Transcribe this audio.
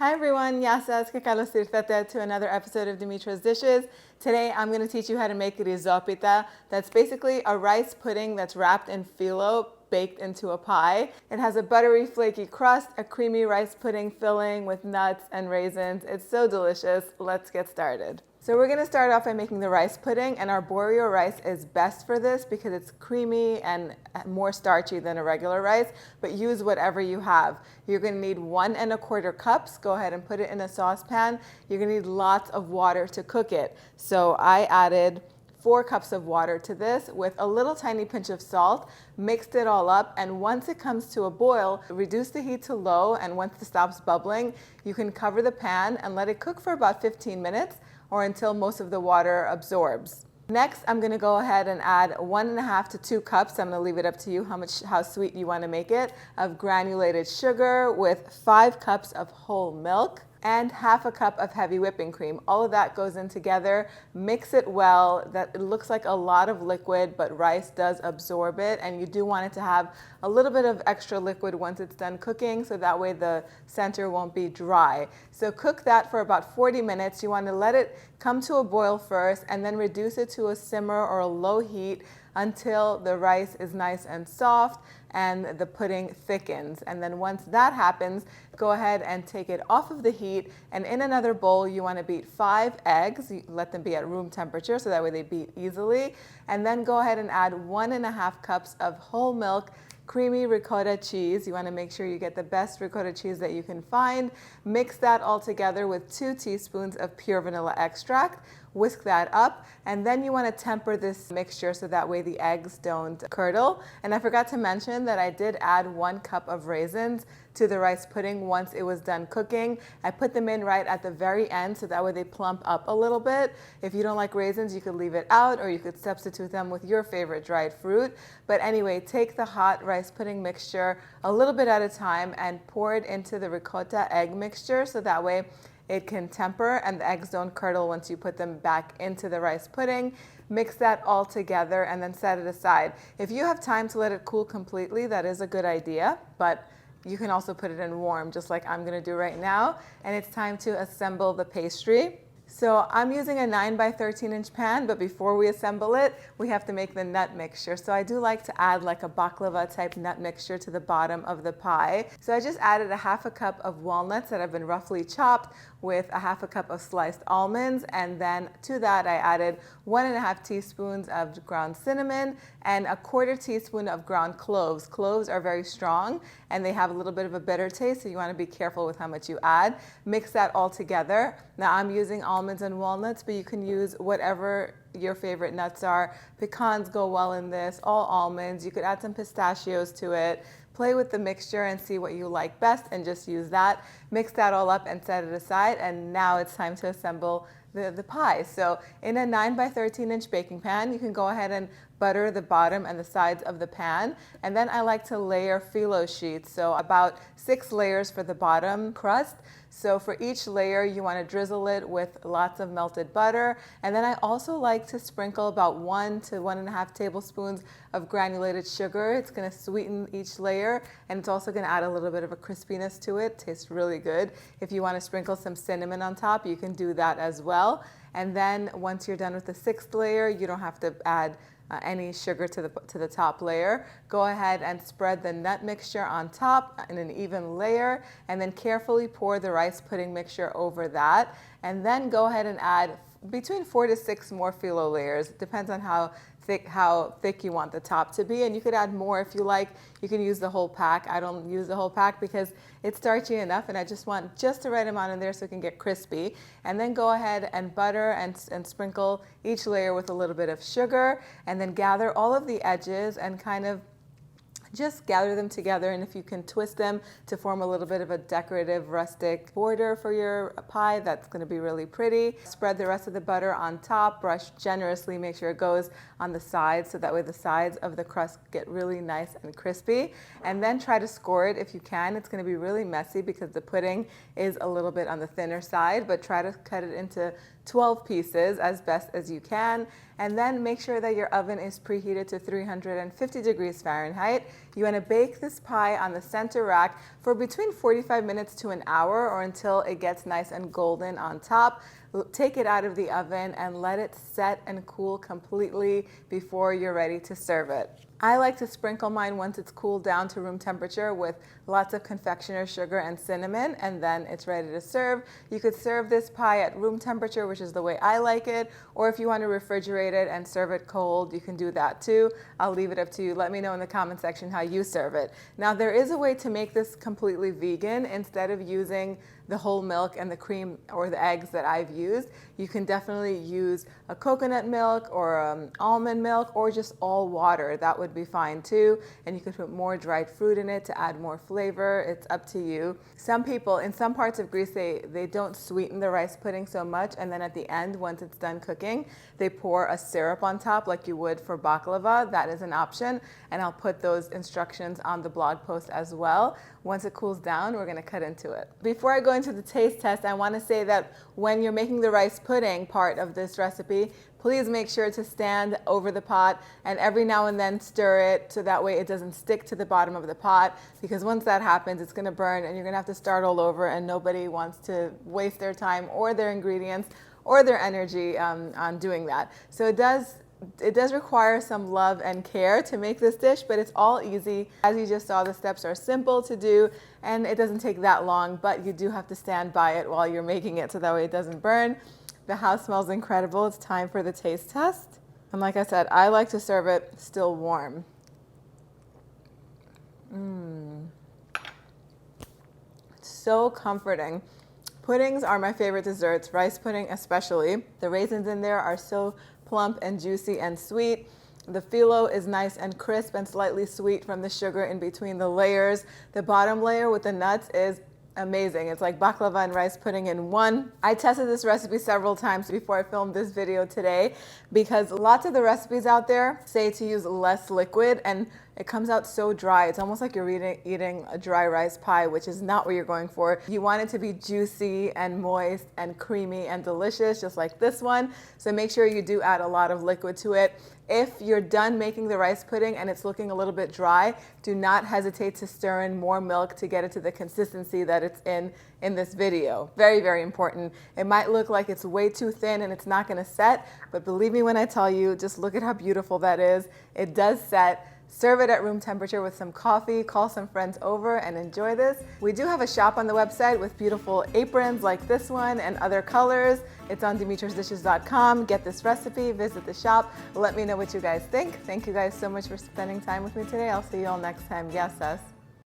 Hi everyone, Yasas que kalos tirtete to another episode of Dimitra's Dishes. Today I'm going to teach you how to make rizopita. That's basically a rice pudding that's wrapped in phyllo, baked into a pie. It has a buttery, flaky crust, a creamy rice pudding filling with nuts and raisins. It's so delicious. Let's get started. So we're going to start off by making the rice pudding, and Arborio rice is best for this because it's creamy and more starchy than a regular rice, but use whatever you have. You're going to need 1 1/4 cups. Go ahead and put it in a saucepan. You're going to need lots of water to cook it. So I added 4 cups of water to this with a little tiny pinch of salt, mixed it all up, and once it comes to a boil, reduce the heat to low, and once it stops bubbling, you can cover the pan and let it cook for about 15 minutes or until most of the water absorbs. Next, I'm going to go ahead and add 1 1/2 to 2 cups. I'm going to leave it up to you how sweet you want to make it, of granulated sugar with 5 cups of whole milk and 1/2 cup of heavy whipping cream. All of that goes in together. Mix it well. It looks like a lot of liquid, but rice does absorb it, and you do want it to have a little bit of extra liquid once it's done cooking, so that way the center won't be dry. So cook that for about 40 minutes. You want to let it come to a boil first and then reduce it to a simmer or a low heat until the rice is nice and soft and the pudding thickens. And then once that happens, go ahead and take it off of the heat, and in another bowl you want to beat 5 eggs. You let them be at room temperature so that way they beat easily, and then go ahead and add 1 1/2 cups of whole milk creamy ricotta cheese. You want to make sure you get the best ricotta cheese that you can find. Mix that all together with 2 teaspoons of pure vanilla extract. Whisk that up, and then you want to temper this mixture so that way the eggs don't curdle. And I forgot to mention that I did add 1 cup of raisins to the rice pudding once it was done cooking. I put them in right at the very end so that way they plump up a little bit. If you don't like raisins, you could leave it out, or you could substitute them with your favorite dried fruit. But anyway, take the hot rice pudding mixture a little bit at a time and pour it into the ricotta egg mixture so that way it can temper and the eggs don't curdle once you put them back into the rice pudding. Mix that all together and then set it aside. If you have time to let it cool completely, that is a good idea, but you can also put it in warm, just like I'm going to do right now. And it's time to assemble the pastry. So I'm using a 9 by 13-inch pan, but before we assemble it, we have to make the nut mixture. So I do like to add like a baklava type nut mixture to the bottom of the pie. So I just added a 1/2 cup of walnuts that have been roughly chopped with a 1/2 cup of sliced almonds, and then to that I added 1 1/2 teaspoons of ground cinnamon and a 1/4 teaspoon of ground cloves. Cloves are very strong and they have a little bit of a bitter taste, so you want to be careful with how much you add. Mix that all together. Now I'm using almonds and walnuts, but you can use whatever your favorite nuts are. Pecans go well in this, all almonds. You could add some pistachios to it. Play with the mixture and see what you like best and just use that. Mix that all up and set it aside, and now it's time to assemble the pie. So in a 9 by 13-inch baking pan, you can go ahead and butter the bottom and the sides of the pan, and then I like to layer phyllo sheets, so about 6 layers for the bottom crust. So for each layer you want to drizzle it with lots of melted butter, and then I also like to sprinkle about 1 to 1 1/2 tablespoons of granulated sugar. It's going to sweeten each layer, and it's also going to add a little bit of a crispiness to it. Tastes really good. If you want to sprinkle some cinnamon on top, you can do that as well. And then once you're done with the 6th layer, you don't have to add any sugar to the top layer. Go ahead and spread the nut mixture on top in an even layer, and then carefully pour the rice pudding mixture over that, and then go ahead and add between 4 to 6 more phyllo layers. It depends on how thick you want the top to be, and you could add more if you like. You can use the whole pack. I don't use the whole pack because it's starchy enough, and I just want just the right amount in there so it can get crispy. And then go ahead and butter and sprinkle each layer with a little bit of sugar, and then gather all of the edges and kind of just gather them together, and if you can twist them to form a little bit of a decorative rustic border for your pie, that's going to be really pretty. Spread the rest of the butter on top, brush generously, make sure it goes on the sides so that way the sides of the crust get really nice and crispy, and then try to score it if you can. It's going to be really messy because the pudding is a little bit on the thinner side, but try to cut it into 12 pieces as best as you can, And then make sure that your oven is preheated to 350 degrees Fahrenheit. You want to bake this pie on the center rack for between 45 minutes to an hour, or until it gets nice and golden on top. Take it out of the oven and let it set and cool completely before you're ready to serve it. I like to sprinkle mine once it's cooled down to room temperature with lots of confectioner sugar and cinnamon, and then it's ready to serve. You could serve this pie at room temperature, which is the way I like it, or if you want to refrigerate it and serve it cold, you can do that too. I'll leave it up to you. Let me know in the comment section how you serve it. Now, there is a way to make this completely vegan. Instead of using the whole milk and the cream or the eggs that I've used, you can definitely use a coconut milk or almond milk, or just all water. That would be fine too. And you could put more dried fruit in it to add more flavor. It's up to you. Some people in some parts of Greece, they don't sweeten the rice pudding so much, and then at the end, once it's done cooking, they pour a syrup on top like you would for baklava. That is an option, and I'll put those instructions on the blog post as well. Once it cools down, we're going to cut into it. Before I go into the taste test, I want to say that when you're making the rice pudding part of this recipe, please make sure to stand over the pot and every now and then stir it, so that way it doesn't stick to the bottom of the pot, because once that happens, it's going to burn and you're going to have to start all over, and nobody wants to waste their time or their ingredients or their energy on doing that. So it does require some love and care to make this dish, but it's all easy. As you just saw, the steps are simple to do and it doesn't take that long, but you do have to stand by it while you're making it so that way it doesn't burn. The house smells incredible. It's time for the taste test. And like I said, I like to serve it still warm. It's so comforting. Puddings are my favorite desserts, rice pudding especially. The raisins in there are so plump and juicy and sweet. The phyllo is nice and crisp and slightly sweet from the sugar in between the layers. The bottom layer with the nuts is amazing. It's like baklava and rice pudding in one. I tested this recipe several times before I filmed this video today, because lots of the recipes out there say to use less liquid, and it comes out so dry. It's almost like you're eating a dry rice pie, which is not what you're going for. You want it to be juicy and moist and creamy and delicious, just like this one. So make sure you do add a lot of liquid to it. If you're done making the rice pudding and it's looking a little bit dry, do not hesitate to stir in more milk to get it to the consistency that it's in this video. Very, very important. It might look like it's way too thin and it's not gonna set, but believe me when I tell you, just look at how beautiful that is. It does set. Serve it at room temperature with some coffee, call some friends over and enjoy this. We do have a shop on the website with beautiful aprons like this one and other colors. It's on dimitrasdishes.com. Get this recipe, visit the shop. Let me know what you guys think. Thank you guys so much for spending time with me today. I'll see you all next time. Yes, sis.